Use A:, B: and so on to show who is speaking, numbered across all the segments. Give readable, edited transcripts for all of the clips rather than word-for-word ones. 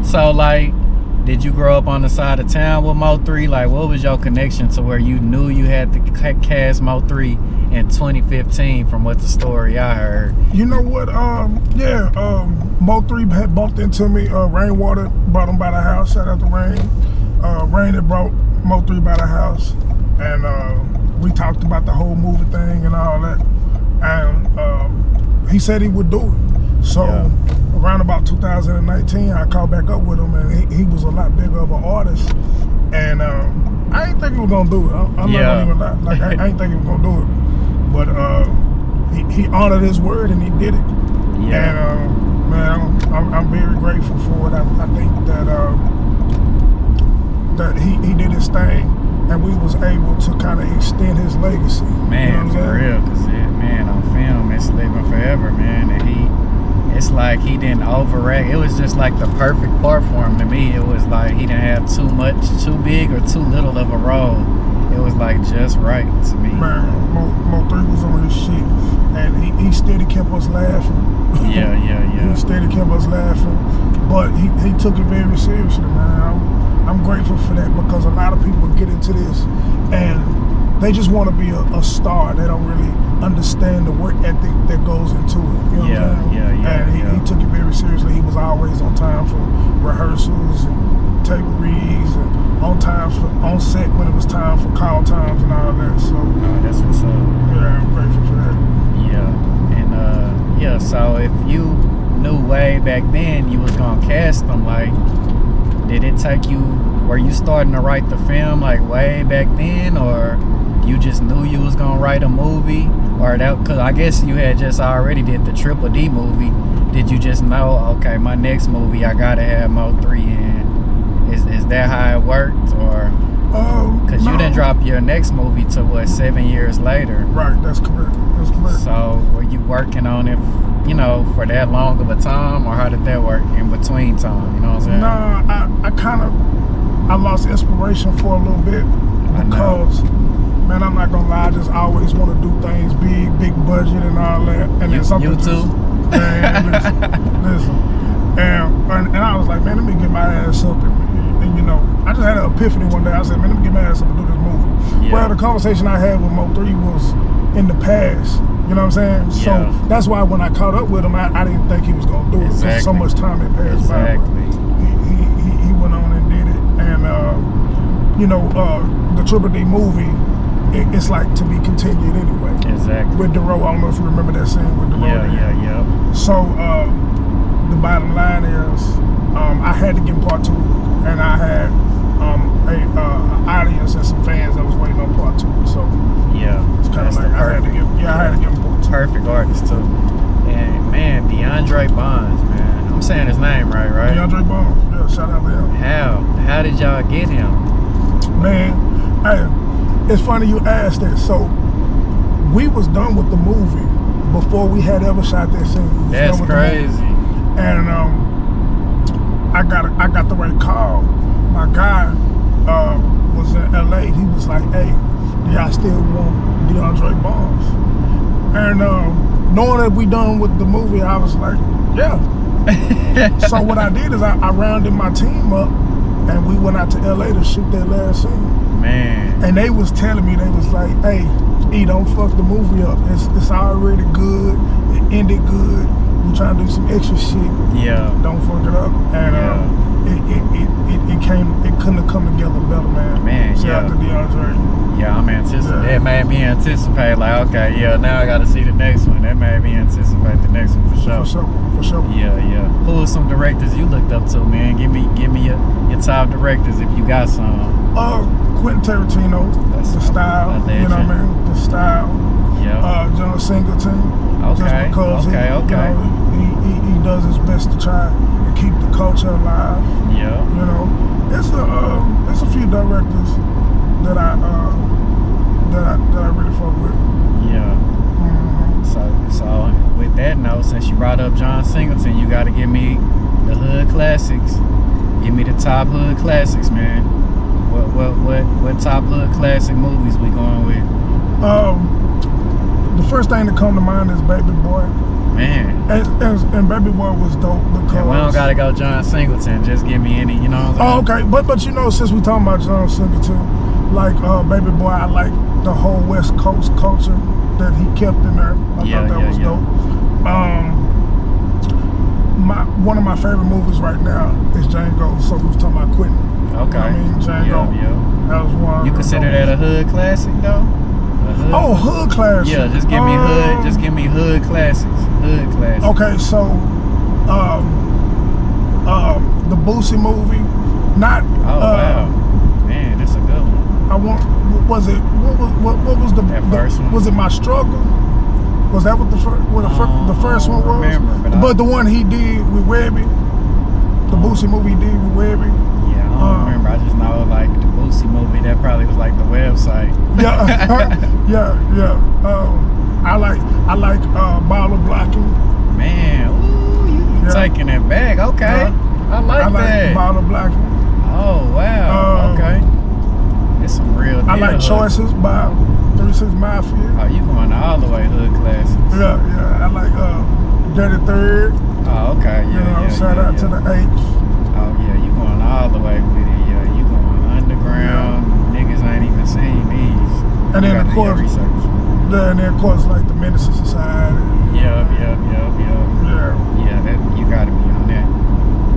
A: So like, did you grow up on the side of town with Mo3? Like, what was your connection to where you knew you had to cast Mo3 in 2015 from what the story I heard?
B: You know what? Mo3 had bumped into me. Rainwater brought him by the house. Shout out to Rain. Rain had brought Mo3 by the house, and we talked about the whole movie thing and all that. And he said he would do it. So around about 2019, I called back up with him, and he was a lot bigger of an artist. And I didn't think he was gonna do it. I'm not gonna even lie. Like I didn't think he was gonna do it. But he honored his word and he did it.
A: Yeah.
B: And man, I'm very grateful for it. I think that he did his thing, and we was able to kind of extend his legacy.
A: Man, you know for real, cause man, on film, it's living forever, man. And it's like he didn't overact. It was just like the perfect part for him to me. It was like he didn't have too much, too big or too little of a role. It was like just right to me.
B: Man, Mo3 was on his shit, and he steady kept us laughing.
A: Yeah.
B: He steady kept us laughing, but he took it very seriously, man. I'm grateful for that, because a lot of people get into this and they just want to be a star. They don't really understand the work ethic that goes into it. You know what I'm saying? And he took it very seriously. He was always on time for rehearsals and table reads, and on set when it was time for call times and all that. So
A: that's what's up.
B: Yeah, I'm grateful for that.
A: Yeah, and so if you knew way back then you was gonna cast them, like, did it take you? Were you starting to write the film like way back then, or you just knew you was gonna write a movie, or that? Cause I guess you had just already did the pt.2 movie. Did you just know, okay, my next movie I gotta have Mo3 in? Is that how it worked, or? Cause you didn't drop your next movie till what, 7 years later?
B: Right, that's correct. That's correct.
A: So were you working on it, for that long of a time, or how did that work in between time? You know what I'm saying?
B: Nah, I lost inspiration for a little bit, because, man, I'm not gonna lie, I just always want to do things big budget and all that, and then something.
A: You too?
B: Man, listen. And I was like, man, let me get my ass up, and I just had an epiphany one day. I said, man, let me get my ass up and do this movie. Yeah. Well, the conversation I had with Mo3 was in the past. You know what I'm saying? So that's why when I caught up with him, I didn't think he was gonna do it, because so much time had passed by. He went on and did it, and the pt.2 movie, it's like to be continued anyway.
A: Exactly.
B: With DeRoe, I don't know if you remember that scene with DeRoe.
A: Yeah.
B: So the bottom line is, I had to get part 2, and I had an audience and some fans that was waiting on part 2. So it's kind of like I had to give him part 2.
A: Perfect artist too. And man, DeAndre Bonds, man, I'm saying his name right?
B: DeAndre Bonds, yeah, shout out to him.
A: How did y'all get him?
B: Man, hey, it's funny you asked that. So we was done with the movie before we had ever shot that scene.
A: That's crazy.
B: And I got the right call. My guy was in LA. He was like, hey, do y'all still want DeAndre Bonds? And knowing that we done with the movie, I was like, yeah. So what I did is I rounded my team up, and we went out to LA to shoot that last scene.
A: Man.
B: And they was telling me, they was like, hey, E, don't fuck the movie up. It's already good. It ended good. We trying to do some extra shit.
A: Yeah.
B: Don't fuck it up. And it couldn't have come together better, man.
A: Man,
B: Shout out to DeAndre.
A: Yeah, I'm anticipating. That made me anticipate, like, okay, now I got to see the next one. That made me anticipate the next one for sure.
B: For sure.
A: Yeah. Who are some directors you looked up to, man? Give me your top directors if you got some.
B: Quentin Tarantino, the style. You know what I mean? The style.
A: Yeah.
B: John Singleton.
A: Okay.
B: Just because he does his best to try to keep the culture alive.
A: Yeah.
B: It's a few directors that I really fuck with.
A: Yeah. So with that note, since you brought up John Singleton, you got to give me the hood classics. Give me the top hood classics, man. What top hood classic movies we going with?
B: The first thing that come to mind is Baby Boy.
A: Man.
B: And Baby Boy was dope because
A: And we don't gotta go John Singleton. Just give me any, you know what I'm saying?
B: Oh, okay. But you know, since we talking about John Singleton, like Baby Boy, I like the whole West Coast culture that he kept in there. I thought that was dope. One of my favorite movies right now is Django. So we was talking about Quentin.
A: Okay.
B: You know what I mean, Django.
A: Yeah.
B: That was one.
A: You consider that a hood classic though?
B: Oh, hood classic.
A: Yeah, just give me hood. Just give me hood classics. Hood classics.
B: Okay, so the Boosie movie, not.
A: Oh wow, man, that's a good one.
B: I want. What was the
A: first one?
B: Was it My Struggle? Was that what the first one was?
A: Remember,
B: but the one he did with Webby, the Boosie movie he did with Webby.
A: Yeah, I don't remember. I just know like the Boosie movie. That probably was like the website.
B: Yeah. I like baller blocking.
A: Man, ooh, you taking it back. Okay, I like that.
B: Baller blocking.
A: Oh wow. Okay. It's some real deal.
B: I like Choices by 3 6 Mafia.
A: Oh, you going all the way hood classics.
B: Yeah. I like Dirty Third.
A: Oh, okay. Yeah,
B: shout out to the H.
A: Oh yeah, you going all the way with it. Yeah, you going underground. Niggas ain't even seen these.
B: And then of course, like the Menace to Society.
A: Yeah.
B: Yeah,
A: that you gotta be on that.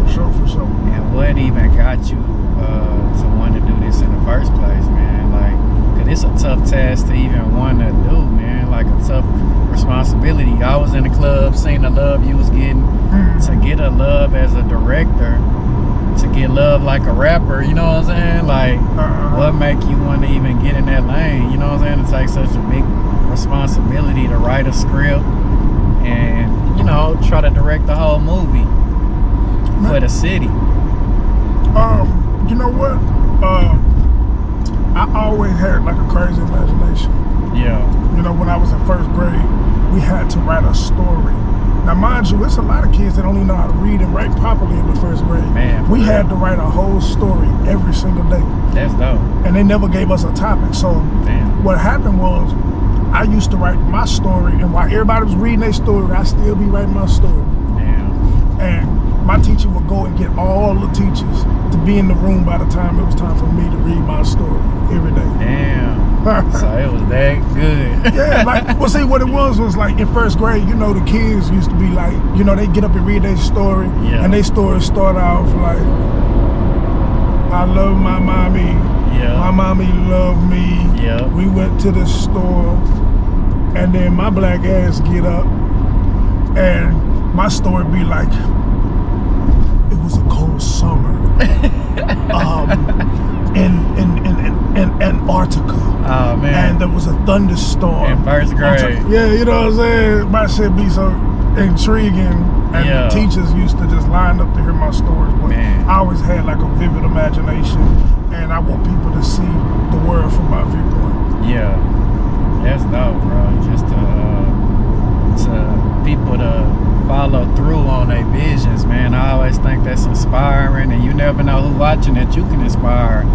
B: For sure.
A: And what even got you to want to do this in the first place, man? Like, cause it's a tough task to even want to do, man. Like a tough responsibility. I was in the club, seeing the love you was getting. To get a love as a director, to get love like a rapper, you know what I'm saying? Like, what make you want to even get in that lane? You know what I'm saying? To take such a big responsibility to write a script and, you know, try to direct the whole movie for the city.
B: You know what? I always had like a crazy imagination.
A: Yeah.
B: You know, when I was in first grade, we had to write a story. Now, mind you, it's a lot of kids that don't even know how to read and write properly in the first grade.
A: Man,
B: we had to write a whole story every single day.
A: That's dope.
B: And they never gave us a topic. So what happened was, I used to write my story, and while everybody was reading their story, I still be writing my story.
A: Damn.
B: And my teacher would go and get all the teachers to be in the room by the time it was time for me to read my story every day.
A: Damn. So it was that good.
B: Yeah, like, well, see, what it was like in first grade, you know, the kids used to be like, you know, they get up and read their story, and their story start off like, I love my mommy.
A: Yeah.
B: My mommy loved me.
A: Yeah.
B: We went to the store, and then my black ass get up, and my story be like, it was a cold summer. In Antarctica.
A: Oh man.
B: And there was a thunderstorm.
A: In first grade.
B: Yeah, you know what I'm saying? My shit be so intriguing. And the teachers used to just line up to hear my stories. But I always had like a vivid imagination, and I want people to see the world from my viewpoint.
A: Yeah. That's dope, bro. Just to people to follow through on their visions, man. I always think that's inspiring, and you never know who watching that you can inspire.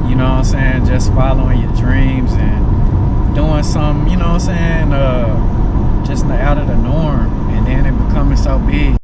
A: You know what I'm saying? Just following your dreams and doing something, you know what I'm saying? Just out of the norm, and then it becoming so big.